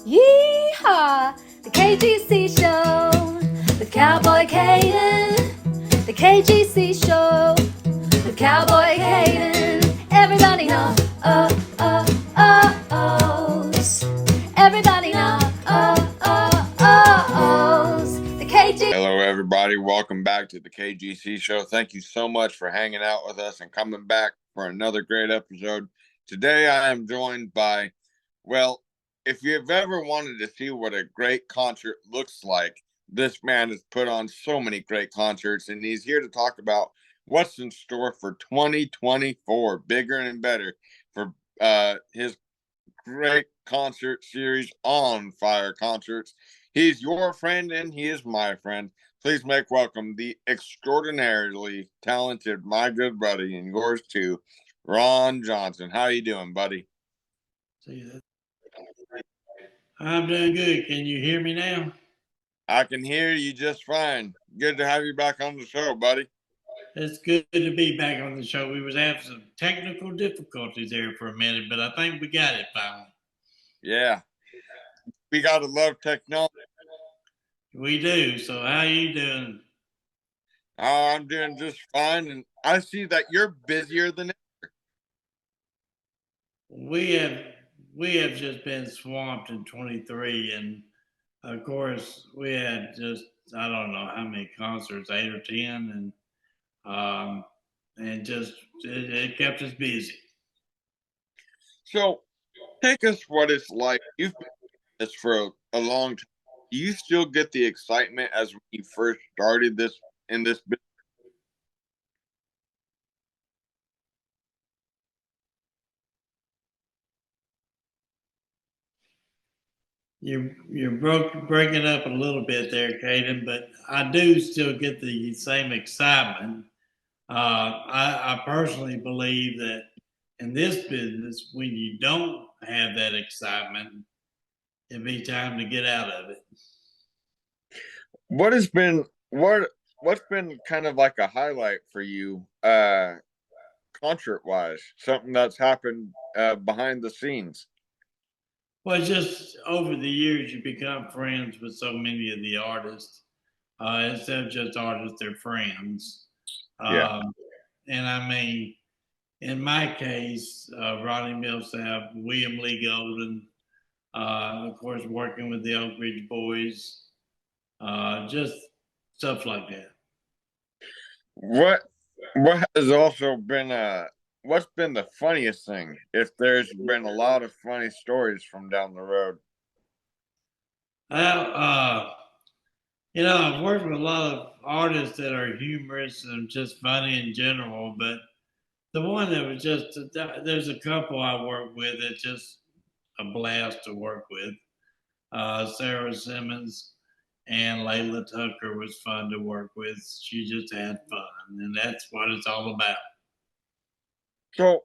Yeehaw! The KGC Show, the Cowboy Caden, the KGC Show, the Cowboy Caden. Everybody know, ohs. Everybody know, ohs. The KG. Hello, everybody. Welcome back to the KGC Show. Thank you so much for hanging out with us and coming back for another great episode. Today, I am joined by, well, if you've ever wanted to see what a great concert looks like, this man has put on so many great concerts, and he's here to talk about what's in store for 2024, bigger and better, for his great concert series, On Fire Concerts. He's your friend and he is my friend. Please make welcome the extraordinarily talented, my good buddy, and yours too, Ron Johnson. How you doing, buddy? See that? I'm doing good. Can you hear me now? I can hear you just fine. Good to have you back on the show, buddy. It's good to be back on the show. We was having some technical difficulties there for a minute, but I think we got it finally. Yeah. We gotta love technology. We do. So how you doing? I'm doing just fine, and I see that you're busier than We have just been swamped in 23, and of course we had just I don't know how many concerts, 8 or 10, and just it kept us busy. so. Take us what it's like. You've been doing this for a long time. Do you still get the excitement as when you first started this in this business? You're breaking up a little bit there, Caden, but I do still get the same excitement. I personally believe that in this business, when you don't have that excitement, it'd be time to get out of it. What has been what's been kind of like a highlight for you, concert wise? Something that's happened behind the scenes. Well, just over the years, you become friends with so many of the artists. Instead of just artists, they're friends. Yeah. Um, and I mean, in my case, Ronnie Millsap, William Lee Golden, of course, working with the Oak Ridge Boys, just stuff like that. What has also been what's been the funniest thing? If there's been a lot of funny stories from down the road. Well, I've worked with a lot of artists that are humorous and just funny in general, but the one that was just, there's a couple I work with that's just a blast to work with. Sarah Simmons and Layla Tucker was fun to work with. She just had fun, and that's what it's all about. So,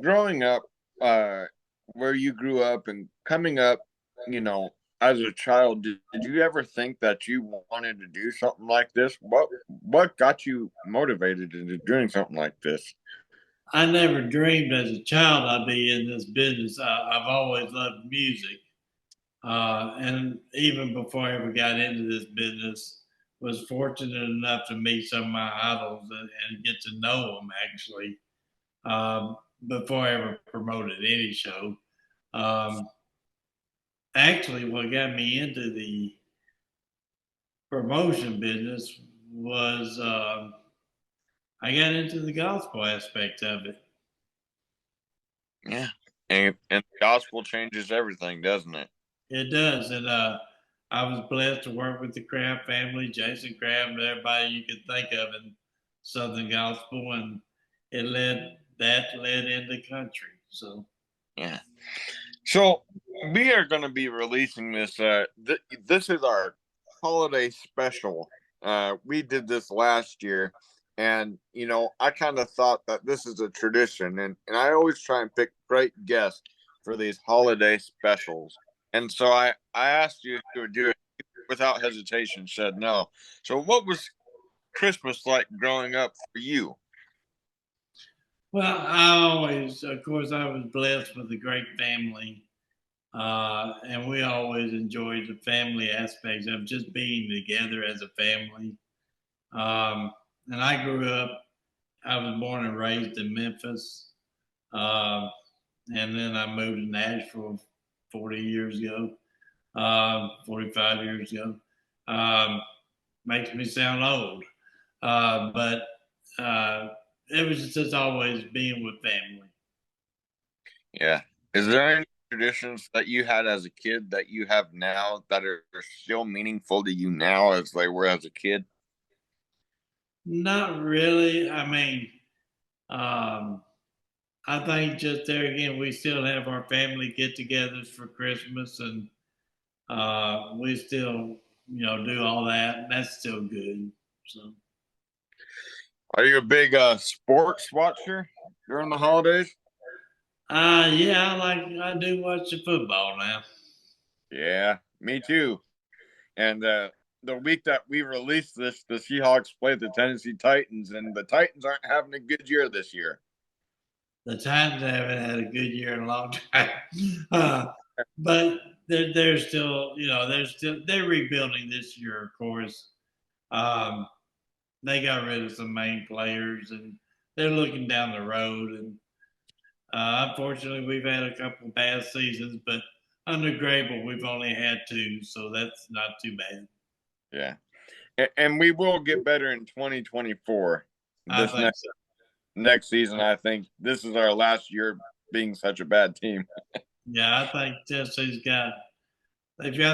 growing up, where you grew up and coming up, you know, as a child, did you ever think that you wanted to do something like this? What got you motivated into doing something like this? I never dreamed as a child I'd be in this business. I've always loved music, and even before I ever got into this business, was fortunate enough to meet some of my idols and get to know them actually before I ever promoted any show. Um, Actually, what got me into the promotion business was I got into the gospel aspect of it. Yeah, and the gospel changes everything, doesn't it? It does, and I was blessed to work with the Kraft family, Jason Kraft, and everybody you could think of in Southern gospel, and led into country. So Yeah. So we are going to be releasing this. This is our holiday special. We did this last year, and you know, I kind of thought that this is a tradition, and I always try and pick great guests for these holiday specials. And so I asked you if you would do it without hesitation. Said no. So what was Christmas like growing up for you? well, I always, of course, I was blessed with a great family. And we always enjoyed the family aspects of just being together as a family. Um, and I was born and raised in Memphis. Uh, and then I moved to Nashville 40 years ago, 45 years ago. Um, Makes me sound old. But uh, it was just always being with family. Yeah. Is there any traditions that you had as a kid that you have now that are still meaningful to you now as they were as a kid? Not really. I mean, um, I think just there again, we still have our family get-togethers for Christmas, and we still, do all that. And that's still good. So, Are you a big sports watcher during the holidays? yeah, I do watch the football now. Yeah, me too. And the week that we released this, the Seahawks played the Tennessee Titans, and the Titans aren't having a good year this year. The Titans haven't had a good year in a long time, but they're still, they're rebuilding this year. Of course, um, they got rid of some main players, and they're looking down the road. And unfortunately, we've had a couple of bad seasons, but under Grable, we've only had two, so that's not too bad. Yeah, and we will get better in 2024. I This think so. next season, I think this is our last year being such a bad team. Yeah, I think they've got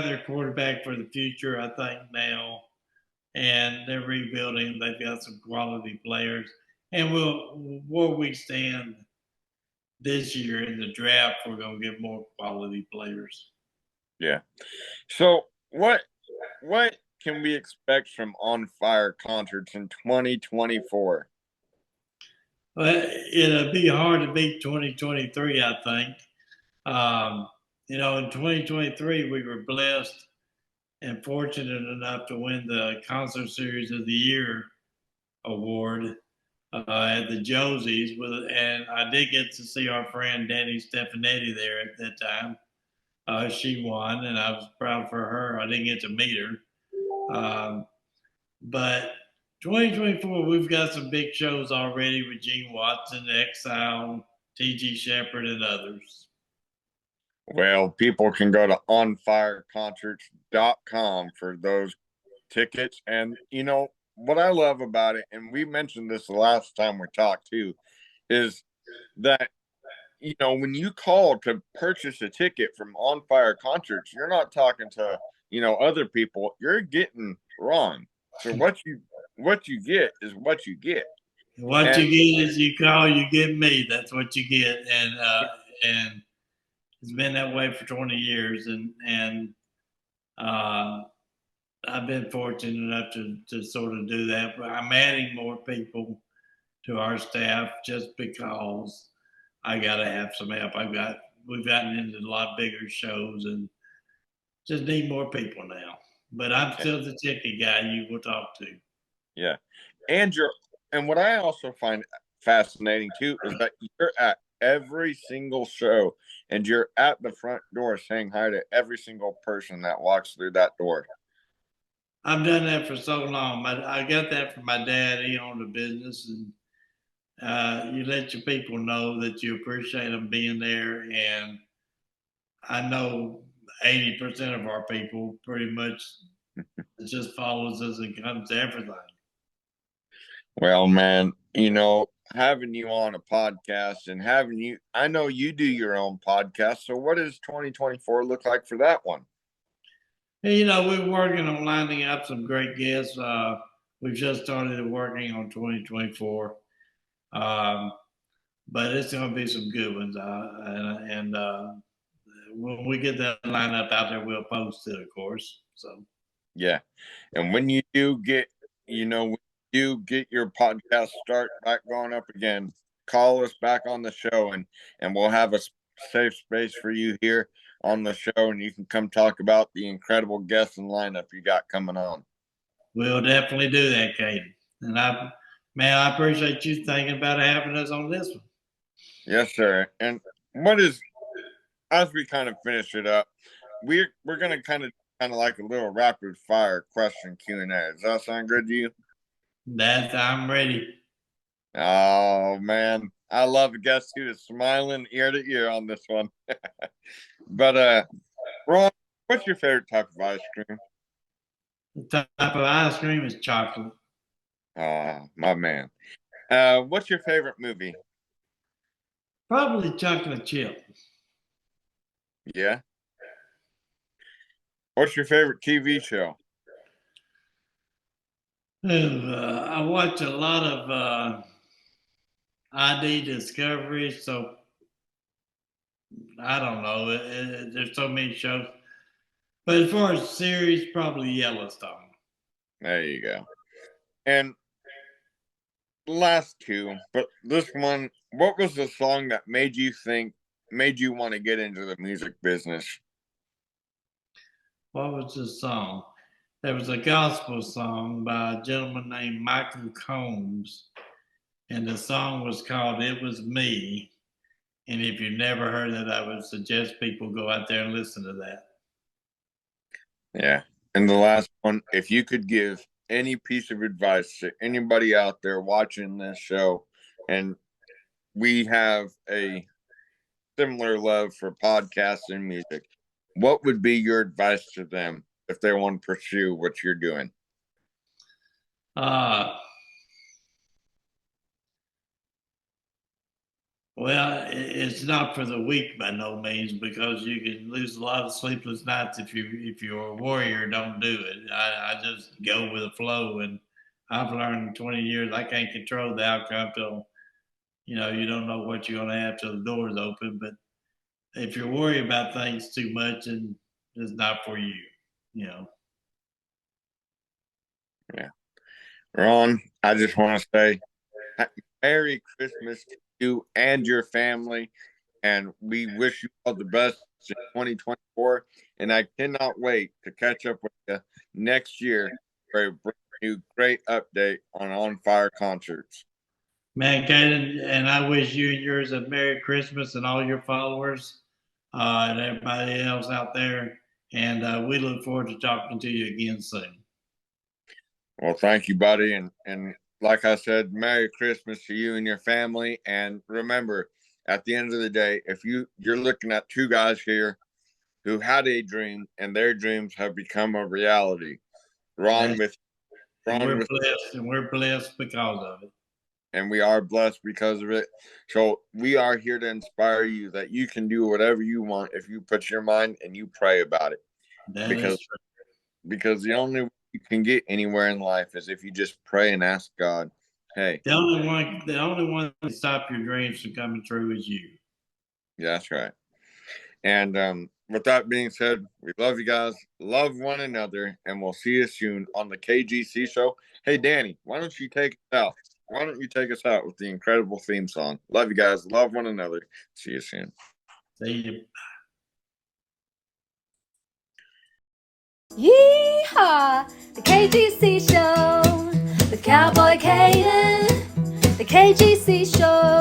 their quarterback for the future. I think now, and they're rebuilding. They've got some quality players, and where we stand this year in the draft, we're going to get more quality players. Yeah. So what can we expect from On Fire concerts in 2024? But it'll be hard to beat 2023, I think. Um, in 2023, we were blessed and fortunate enough to win the Concert Series of the Year award at the Josies and I did get to see our friend Danny Stefanetti there at that time. She won, and I was proud for her. I didn't get to meet her, but 2024 we've got some big shows already with Gene Watson, Exile, T.G. Shepherd, and others. Well, people can go to onfireconcerts.com for those tickets. And what I love about it, and we mentioned this the last time we talked too, is that when you call to purchase a ticket from On Fire Concerts, you're not talking to other people. You're getting Ron. So what you get is what you get. What And you get is you call, you get me. That's what you get, and it's been that way for 20 years, and uh, I've been fortunate enough to sort of do that. But I'm adding more people to our staff just because I got to have some help. We've gotten into a lot bigger shows and just need more people now. But I'm still the ticket guy you will talk to. yeah, and what I also find fascinating too is that you're at every single show and you're at the front door saying hi to every single person that walks through that door. I've done that for so long. I got that from my dad. He owned a business, and you let your people know that you appreciate them being there. And I know 80% of our people pretty much just follows us and comes to everything. Well, man, having you on a podcast and I know you do your own podcast. So what does 2024 look like for that one? Hey, we're working on lining up some great guests. We've just started working on 2024. Um, but it's going to be some good ones. And when we get that lineup out there, we'll post it, of course. So, Yeah. And when you do get, when you get your podcast start back going up again, call us back on the show and we'll have a safe space for you here on the show and you can come talk about the incredible guests and lineup you got coming on. We'll definitely do that, Caden. And I appreciate you thinking about having us on this one. Yes, sir. And as we kind of finish it up, we're gonna kind of like a little rapid fire question Q&A. Does that sound good to you? I'm ready. Oh man, I love a guest who is smiling ear to ear on this one. But Ron, what's your favorite type of ice cream? The type of ice cream is chocolate. Oh, my man. What's your favorite movie? Probably chocolate chip. Yeah. What's your favorite TV show? I watch a lot of ID Discovery, so I don't know. There's so many shows. But as far as series, probably Yellowstone. There you go. And last two, but this one, what was the song that made you want to get into the music business? What was the song? There was a gospel song by a gentleman named Michael Combs, and the song was called It Was Me. And if you've never heard it, I would suggest people go out there and listen to that. Yeah. And the last one, if you could give any piece of advice to anybody out there watching this show, and we have a similar love for podcasts and music, what would be your advice to them if they want to pursue what you're doing? Well, it's not for the weak by no means, because you can lose a lot of sleepless nights if you're a warrior. Don't do it. I just go with the flow, and I've learned in 20 years I can't control the outcome till you don't know what you're gonna have till the doors open. But if you're worried about things too much, and it's not for you, you know. Yeah. Ron, I just want to say Merry Christmas to you and your family. And we wish you all the best in 2024. And I cannot wait to catch up with you next year for a brand new great update on Fire Concerts. Man, Caden, and I wish you and yours a Merry Christmas, and all your followers, and everybody else out there. And we look forward to talking to you again soon. Well, thank you, buddy. And like I said, Merry Christmas to you and your family. And remember, at the end of the day, if you're looking at two guys here who had a dream and their dreams have become a reality. We're blessed, and we're blessed because of it. And we are blessed because of it. So we are here to inspire you that you can do whatever you want if you put your mind and you pray about it. Because the only way you can get anywhere in life is if you just pray and ask God, hey. The only one that can stop your dreams from coming true is you. Yeah, that's right. And with that being said, we love you guys, love one another, and we'll see you soon on the KGC show. Hey, Danny, why don't you take us out? Why don't you take us out with the incredible theme song? Love you guys, love one another. See you soon. See you. Yeehaw! The KGC show, the Cowboy Caden, the KGC show.